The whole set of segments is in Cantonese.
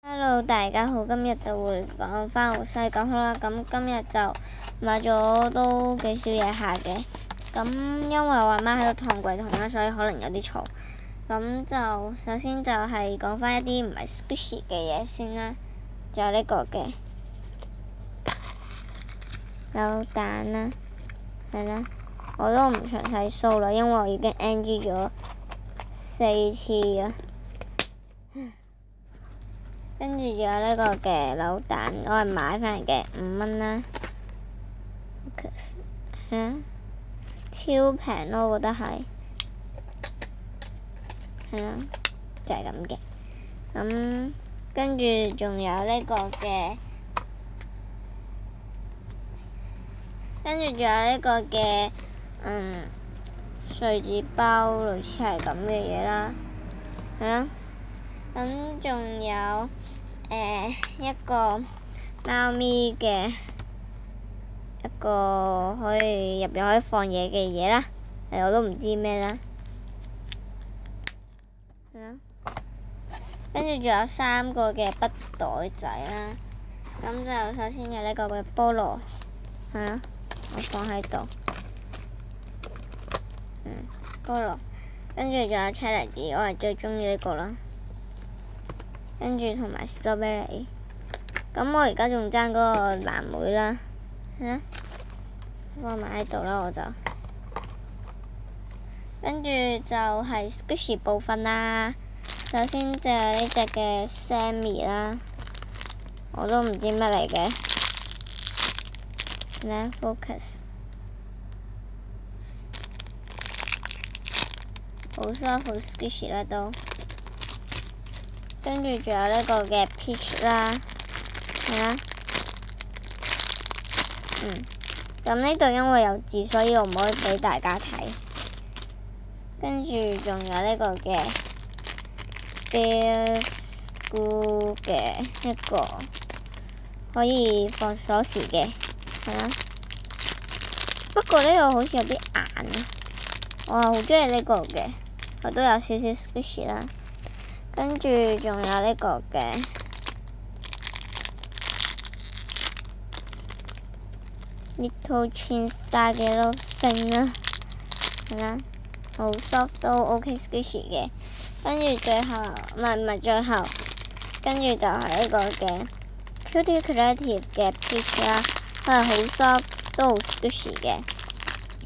Hello，大家好，今日就會講翻好西九啦。咁今日就買咗都幾少嘢下嘅。咁因為我阿媽喺度燙櫃桶啦，所以可能有啲嘈。咁就首先就係講翻一啲唔係 squishy 嘅嘢先啦。就呢個嘅扭蛋啦，係啦，我都唔詳細 show 啦，因為我已經 NG 咗4次啊。跟住仲有呢個嘅扭蛋，我係買翻嚟嘅，5蚊啦，係啦，超平咯，我覺得係，係啦，就係咁嘅。咁跟住仲有呢個嘅，碎紙包，類似係咁嘅嘢啦，係啦。咁仲有一個貓咪嘅一個入邊可以放嘢嘅嘢啦，我都唔知咩啦，係啦。跟住仲有3個嘅筆袋仔啦。咁就首先有呢個嘅菠蘿，係啦，我放喺度，菠蘿。跟住仲有車厘子，我係最中意呢個啦。跟住同埋士多啤梨，咁我而家仲爭嗰個藍莓啦，係啦，放埋喺度啦，我就。跟住就係 squishy 部分啦。首先就係呢隻嘅 Sammy 啦，我都唔知乜嚟嘅。嚟 focus， 好 soft 好 squishy 啦都。跟住仲有呢個嘅 peach 啦，係啦，咁呢度因為有字，所以我唔可以俾大家睇。跟住仲有呢個嘅 Bear School 嘅一個可以放鎖匙嘅，係啦。不過呢個好似有啲硬啊，我係好中意呢個嘅，我都有少少 squishy 啦。跟住仲有呢個嘅Little Twins Star 嘅咯，星啦，係啦，好 soft 都 OK squishy 嘅。跟住最後唔係最後，跟住就係呢個嘅 Cutie Creative 嘅 peach 啦，佢係好 soft 都好 squishy 嘅，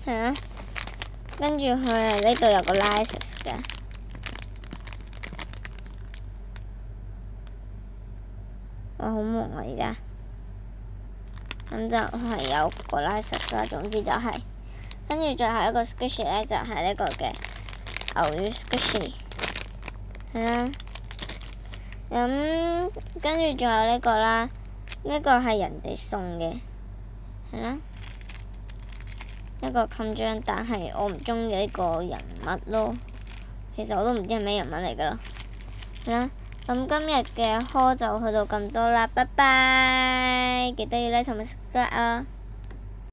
係啦。跟住佢係呢度有個 license 嘅。我好忙啊而家，咁就係有個 license 啦。總之就係，跟住最後一個 squishy 咧，就係呢個嘅牛魚 squishy， 係啦。咁跟住仲有呢個啦，呢個係人哋送嘅，係啦，一個襟章，但係我唔中意呢個人物咯。其實我都唔知係咩人物嚟噶啦，係啦。咁今日嘅haul就去到咁多啦，拜拜！記得要like同埋subscribe啊〜